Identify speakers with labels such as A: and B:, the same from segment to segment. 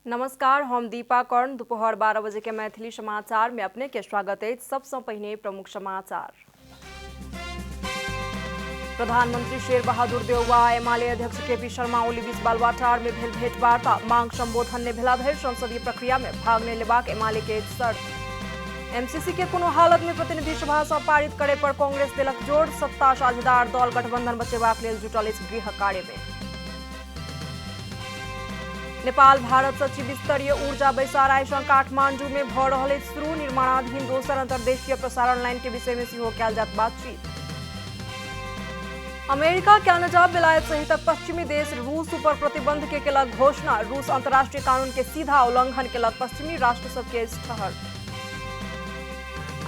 A: नमस्कार, हम दीपा कर्ण। दोपहर 12 बजे के मैथिली समाचार में अपने के स्वागत है। सबसे पहले प्रमुख समाचार। प्रधानमंत्री शेर बहादुर देउवा एमाले अध्यक्ष केपी शर्मा ओली बीच बालुवाटार में भेल भेंटवार्ता। मांग संबोधन ने भेला भर संसदीय प्रक्रिया में भाग ने लेबाक एमाले के शर्त। एमसीसी के कोनो हालत में प्रतिनिधि सभा से पारित करे पर कांग्रेस देलक जोर। सत्ता साझेदार दल गठबंधन बचेबाक लेल जुटल अछि गृह कार्य में। नेपाल भारत सचिव स्तरीय ऊर्जा बैसार आइ काठमांडू में भ रहल अछि शुरू। निर्माणाधीन दोसर अंतर्देशीय प्रसारण लाइन के विषय में सेहो कयल जात बातचीत। अमेरिका, कनाडा, बेलायत सहित पश्चिमी देश रूस पर प्रतिबंध के केलक घोषणा। रूस अंतर्राष्ट्रीय कानून के सीधा उल्लंघन केलक पश्चिमी राष्ट्र सब के ठहर।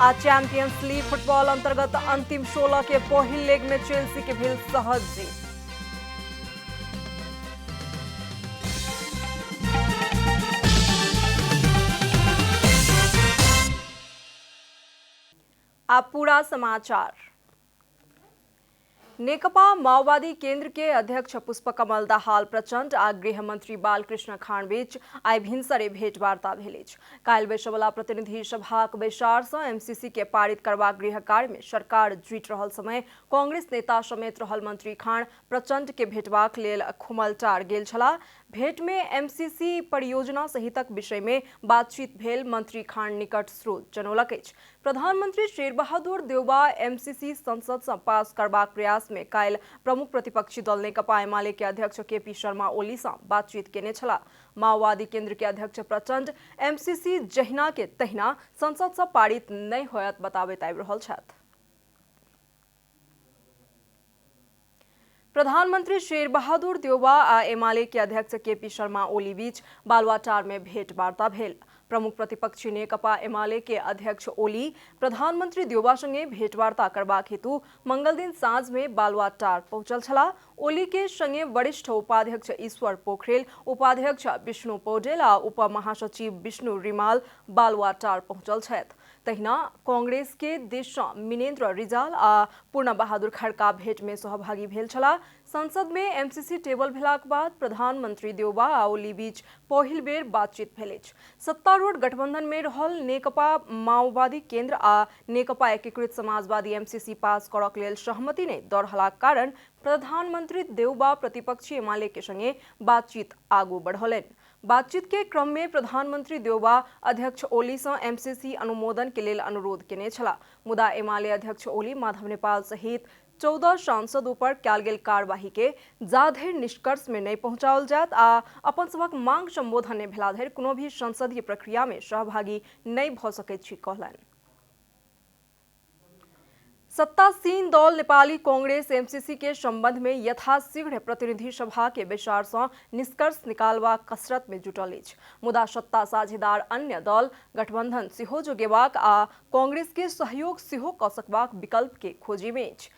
A: आज चैंपियंस लीग फुटबॉल अंतर्गत अंतिम 16 के पहिल लेग में चेल्सी के भेल सहज जीत। आप पूरा समाचार। नेकपा माओवादी केंद्र के अध्यक्ष पुष्पकमल दाहाल प्रचंड आ गृह मंत्री बालकृष्ण खान बीच आइ भिनसरे भेंटवार्ता भेल अछि। काल्हि बैसबला प्रतिनिधि सभाक बैसार सँ एमसीसी के पारित करबाक गृह कार्य में सरकार जुटि रहल समय कांग्रेस नेता समेत रहल मंत्री खान प्रचंड के भेटबाक लेल खुमलटार गेल छलाह। भेंट में एमसीसी परियोजना सहितक विषय में बातचीत भेल मंत्री खान निकट स्रोत जनौलक अछि। प्रधानमंत्री शेर बहादुर देउवा एमसीसी संसद से पास करबाक प्रयास में काल्हि प्रमुख प्रतिपक्षी दल नेकपा एमाले के अध्यक्ष केपी शर्मा ओली से बातचीत केने छलाह। माओवादी केंद्र के अध्यक्ष प्रचंड एमसीसी जहिना के तहिना संसद से पारित नहीं होयत बताबैत आबि रहल छथि। प्रधानमंत्री शेर बहादुर देउवा आ एमाले के अध्यक्ष केपी शर्मा ओली बीच बालुवाटार में भेंटवार्ता भेल। प्रमुख प्रतिपक्षी नेकपा एमाले के अध्यक्ष ओली प्रधानमंत्री देउवा संगे भेंटवार्ता करबाक हेतु मंगल दिन साँझ में बालुवाटार पहुंचल छलाह। ओली के संगे वरिष्ठ उपाध्यक्ष ईश्वर पोखरेल, उपाध्यक्ष विष्णु पौडेल आ उप महासचिव विष्णु रिमाल बालुवाटार पहुंचल छथि। तहिना कांग्रेस के दिश मिनेन्द्र रिजाल आ पूर्ण बहादुर खड़का भेंट में सहभागी भेल छलाह। संसद में एमसीसी टेबल भेलाक बाद प्रधानमंत्री देउवा आ ओली बीच पहिल बेर बातचीत भेल अछि। सत्तारूढ़ गठबंधन में रहल नेकपा माओवादी केंद्र आ नेकपा एकीकृत समाजवादी एमसीसी पास करक लेल सहमति नहीं दऽ रहलाक कारण प्रधानमंत्री देउवा प्रतिपक्षी एमाले के संगे बातचीत आगू बढ़ौलनि। बातचीत के क्रम में प्रधानमंत्री देउवा अध्यक्ष ओली से एमसीसी अनुमोदन के लेल अनुरोध केने छलाह। मुदा एमाले अध्यक्ष ओली माधव नेपाल सहित 14 सांसदों पर कयल गेल कार्यवाही के जाधरि निष्कर्ष में नहीं पहुंचाओल जायत आ अपन सबक मांग संबोधन नहीं भेला धरि कोनो भी संसदीय प्रक्रिया में सहभागी नहीं भऽ सकैत छी कहलनि। सत्तासीन दल नेपाली कांग्रेस एमसीसी के संबंध में यथाशीघ्र प्रतिनिधि सभा के बैसार से निष्कर्ष निकालवा कसरत में जुटल अछि। मुदा सत्ता साझेदार अन्य दल गठबंधन सेहो जोगेबाक आ कांग्रेस के सहयोग सेहो कऽ सकबाक विकल्प के खोजी में अछि।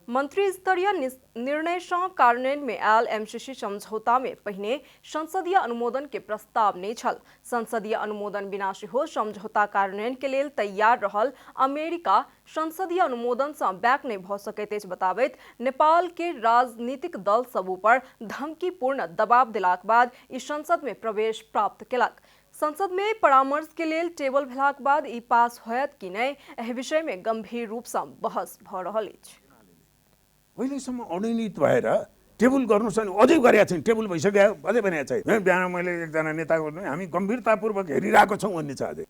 A: मंत्री स्तरीय निर्णय से कार्यान्वयन में आयल एमसीसी समझौता में पहिने संसदीय अनुमोदन के प्रस्ताव नहीं छल। संसदीय अनुमोदन बिना सेहो समझौता कार्यान्वयन के लेल तैयार रहल अमेरिका संसदीय अनुमोदन से बैक नहीं भऽ सकैत अछि बताबैत नेपाल के राजनीतिक दल सब ऊपर धमकीपूर्ण दबाव देलाक बाद ई संसद में प्रवेश प्राप्त केलक। संसद में परामर्श के लेल टेबल भेलाक बाद ई पास होयत कि नहीं एहि विषय में गंभीर रूप से बहस भऽ रहल अछि।
B: अहिलेसम्म अनिर्णित भएर टेबल गर्नुहोस् अनि अझै गरेका छैन। टेबल भइसक्यो, अझै भनेको छैन। बिहान मैले एकजना नेताको हामी गम्भीरतापूर्वक हेरिरहेको छौँ भन्ने छ। अझै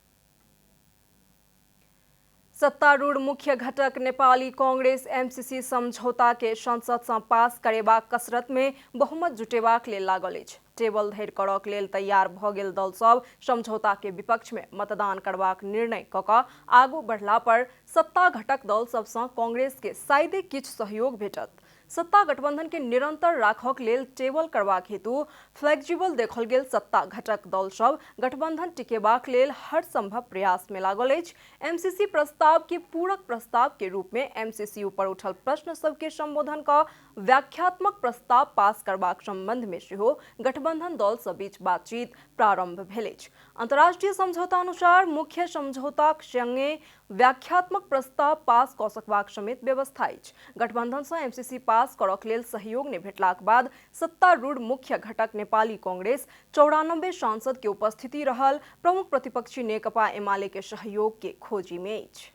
A: सत्तारूढ़ मुख्य घटक नेपाली कांग्रेस एमसीसी समझौता के संसद से पास करेबाक कसरत में बहुमत जुटेबाक लेल लागल अछि। टेबल धरि करक लेल तैयार भऽ गेल दल सब समझौता के विपक्ष में मतदान करबाक निर्णय कऽ कऽ आगू बढ़ला पर सत्ता घटक दल सब से कांग्रेस के शायदे किछु सहयोग भेटत। सत्ता गठबंधन के निरंतर राखक लेल टेबल करबाक हेतु फ्लेक्सिबल देखल गेल सत्ता घटक दल सब गठबंधन टिकेबाक लेल हर संभव प्रयास में लागल अछि। एमसीसी प्रस्ताव के पूरक प्रस्ताव के रूप में एमसीसी ऊपर उठल प्रश्न सब के संबोधन का व्याख्यात्मक प्रस्ताव पास करबाक संबंध में सेहो गठबंधन दल सब बीच बातचीत प्रारंभ भेल अछि। अंतर्राष्ट्रीय समझौता अनुसार मुख्य समझौताक संगे व्याख्यात्मक प्रस्ताव पास कऽ सकबाक समेत व्यवस्था अछि। गठबंधन सँ एमसीसी पास करक लेल सहयोग नहि भेटलाक बाद सत्तारूढ़ मुख्य घटक नेपाली कांग्रेस 94 सांसद के उपस्थिति रहल प्रमुख प्रतिपक्षी नेकपा एमाले के सहयोग के खोजी में अछि।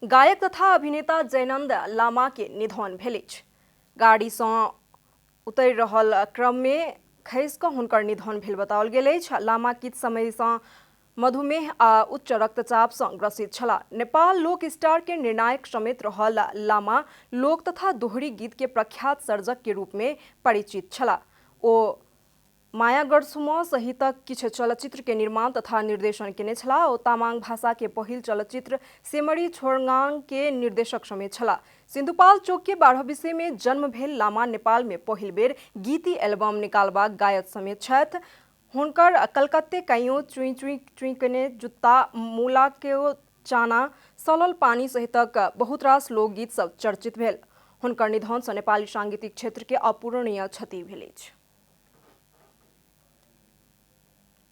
A: गायक तथा अभिनेता जयनन्द लामा के निधन भेल अछि। गाड़ी सँ उतरि रहल क्रम में खसि कऽ हुनकर निधन भेल बताओल गेल अछि। लामा किछ समय सँ मधुमेह आ उच्च रक्तचाप सँ ग्रसित छलाह। नेपाल लोक स्टार के निर्णायक समेत रहल लामा लोक तथा दोहरी गीत के प्रख्यात सर्जक के रूप में परिचित छलाह। ओ मायागढसुम सहितक किछु चलचित्र के निर्माण तथा निर्देशन केने छलाह। ओ तामाङ भाषा के पहिल चलचित्र सेमरी छोडगाङ के निर्देशक समेत छलाह। सिन्धुपाल्चोक के 12 में जन्म भेल लामा नेपाल में पहिल बेर गीती एल्बम निकालबाक गायक समेत छथि। हुनकर कलकत्ते काइयो चुई चुई चुई कने जुत्ता मूला के चाना सलल पानी सहितक बहुत रास लोकगीत सब चर्चित भेल। हुनकर निधन सँ नेपाली सांगीतिक क्षेत्र के अपूरणीय क्षति भेल अछि।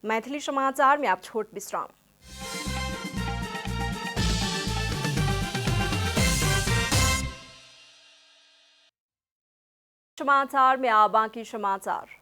A: मैथिली समाचार में आप छोट विश्राम। समाचार में आ बाकी समाचार।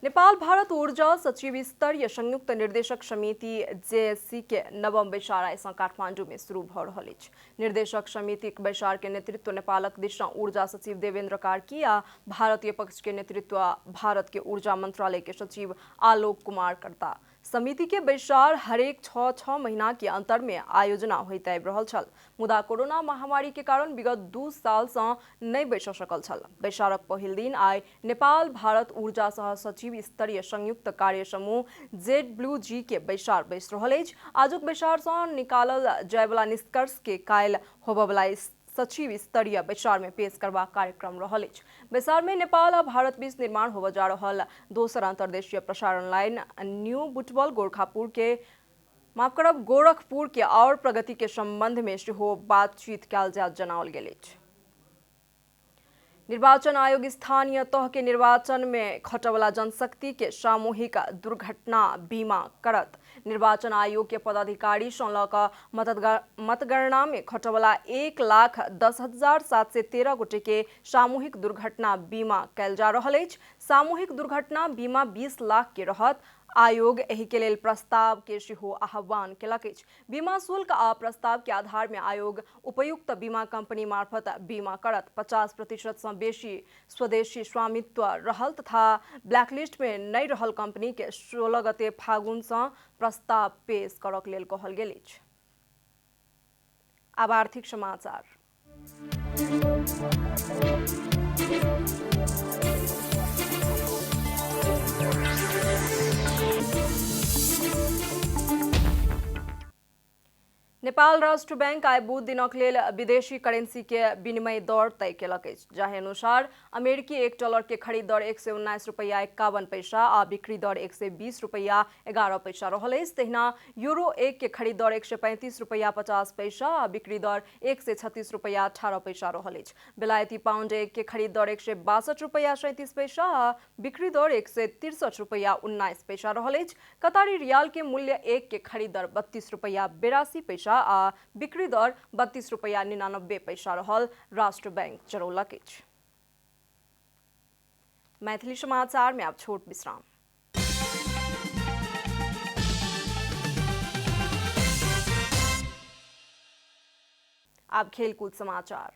A: नेपाल भारत ऊर्जा सचिव स्तरीय संयुक्त निर्देशक समिति जेएससी के नवम बैसार आइ सँ काठमांडू में शुरू भऽ रहल अछि। निर्देशक समितिक बैसार के नेतृत्व नेपालक दिस सँ ऊर्जा सचिव देवेन्द्र कार्की आ भारतीय पक्ष के नेतृत्व भारत के ऊर्जा मंत्रालय के सचिव आलोक कुमार करता। समिति के बैसार हरेक 6 महीना के अंतर में आयोजना होइत आबि रहल छल, मुदा कोरोना महामारी के कारण विगत 2 साल सँ नहि बैस सकल छल। बैसारक पहिल दिन आइ नेपाल भारत ऊर्जा सह सचिव स्तरीय संयुक्त कार्य समूह जेडब्ल्यूजी के बैसार बैस रहल अछि। आजुक बैसार सँ निकालल जायवला निष्कर्ष के काल्हि होबवला सचिव स्तरीय बैसार में पेश करबाक कार्यक्रम रहल अछि। बैसार में नेपाल आ भारत बीच निर्माण होबय जा रहल दोसर अंतर्देशीय प्रसारण लाइन न्यू बुटवल गोरखपुर के और प्रगति के संबंध में सेहो बातचीत कयल जायत जनाओल गेल अछि। निर्वाचन आयोग स्थानीय तह के निर्वाचन में खटवला जनशक्ति के सामूहिक दुर्घटना बीमा करत। निर्वाचन आयोग के पदाधिकारी सँ लऽ कऽ मतगणना में खटवला 1,10,713 गोटे के सामूहिक दुर्घटना बीमा कयल जा रहल अछि। सामूहिक दुर्घटना बीमा 20 लाख के रहत। आयोग एहि के लेल प्रस्ताव के सेहो आह्वान केलक अछि। बीमा शुल्क आ प्रस्ताव के आधार में आयोग उपयुक्त बीमा कंपनी मार्फत बीमा करत। 50% सँ बेसी स्वदेशी स्वामित्व रहल तथा ब्लैकलिस्ट में नहि रहल कंपनी के 16 गते फागुन सँ प्रस्ताव पेश करक लेल कहल गेल अछि। आब आर्थिक समाचार। नेपाल राष्ट्र बैंक आइ बुध दिनक लेल विदेशी करेंसी के विनिमय दर तय केलक अछि, जाहि अनुसार अमेरिकी $1 के खरीद दर 119 रुपया 51 पैसा आ बिक्री दर 120 रुपया 11 पैसा रहल अछि। तहिना यूरो 1 के खरीद दर 135 रुपया 50 पैसा आ बिक्री दर 136 रुपया 18 पैसा रहल अछि। बेलायती पाउंड 1 के खरीद दर 162 रुपया 37 पैसा आ बिक्री दर 163 रुपया 19 पैसा रहल अछि। कतारी रियाल के मूल्य 1 के खरीद दर 32 रुपया 82 पैसा आ बिक्री दर 32 रुपया 99 पैसा रहल राष्ट्र बैंक जनौलक अछि। मैथिली समाचार में आप छोट विश्राम। अब खेलकूद समाचार।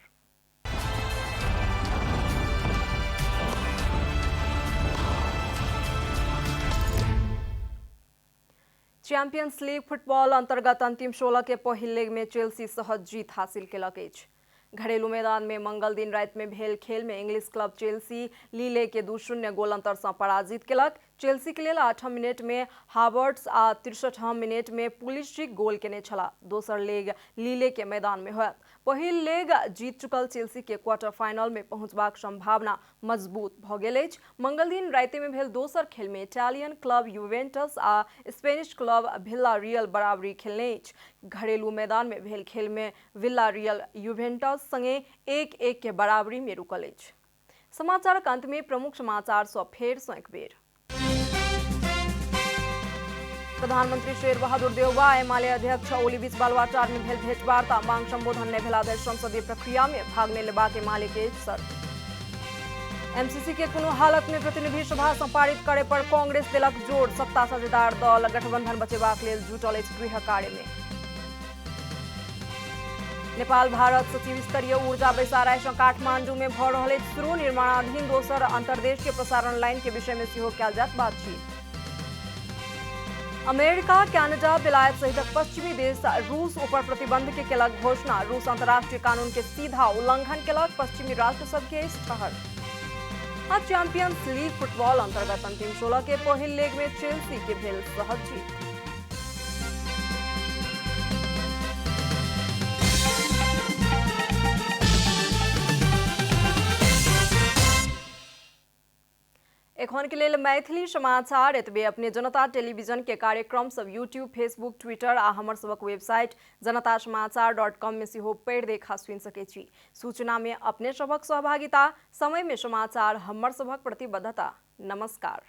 A: चैंपियंस लीग फुटबॉल अंतर्गत अंतिम 16 के पहिल लेग में चेल्सी सहज जीत हासिल केलक अछि। घरेलू मैदान में मंगल दिन राति में भेल खेल में इंग्लिश क्लब चेल्सी लीले के 2-0 गोल अंतर सँ पराजित केलक। चेल्सी के लेल 8 मिनट में हावर्ट्स आ 63 मिनट में पुलिसिक गोल केने छला। दोसर लेग लीले के मैदान में होयत। पहिल लेग जीत चुकल चेल्सी के क्वार्टर फाइनल में पहुंचबाक संभावना मजबूत भ गेल अछि। मंगल दिन राति में भेल दोसर खेल में इटालियन क्लब यूवेंटस आ स्पेनिश क्लब विल्लारियल बराबरी खेलने अछि। घरेलू मैदान में भेल खेल में विल्लारियल यूवेंटस संगे 1-1 के बराबरी में रुकल अछि। समाचारक अंत में प्रमुख समाचार सँ फेर सँ एक बेर। प्रधानमंत्री शेर बहादुर देउवा एमाले अध्यक्ष ओली बीच बालुवाटार में भेल भेंटवार्ता मांग संबोधन ने भेलाधर संसदीय प्रक्रिया में भाग ने लेबाक एमाले के शर्त। एमसीसी के कोनो हालत में प्रतिनिधि सभा संपादित करे पर कांग्रेस दिलक जोर सत्ता साझेदार दल गठबंधन बचेबाक लेल जुटल अछि गृह कार्य में। नेपाल भारत सचिव स्तरीय ऊर्जा बैसार काठमांडू में भ रहल अछि शुरू निर्माणाधीन दोसर अंतर्देश के प्रसारण लाइन के विषय में सेहो कयल जायत बातचीत। अमेरिका कनाडा बेलायत सहित पश्चिमी देश रूस ऊपर प्रतिबंध के केलक घोषणा। रूस अंतर्राष्ट्रीय कानून के सीधा उल्लंघन केलक पश्चिमी राष्ट्र सब के ठहर। चैंपियंस लीग फुटबॉल अंतर्गत अंतिम 16 के पहिल लेग में चेल्सी के भेल सहज जीत। एखन के लेल मैथिली समाचार एतबे। अपने जनता टेलीविजन के कार्यक्रम सब यूट्यूब, फेसबुक, ट्विटर आ हमर सबक वेबसाइट janatasamaachar.com में सेहो पढ़ि देखा सुनि सकै छी। सूचना में अपने सबक सहभागिता, समय में समाचार हमर सबक प्रतिबद्धता। नमस्कार।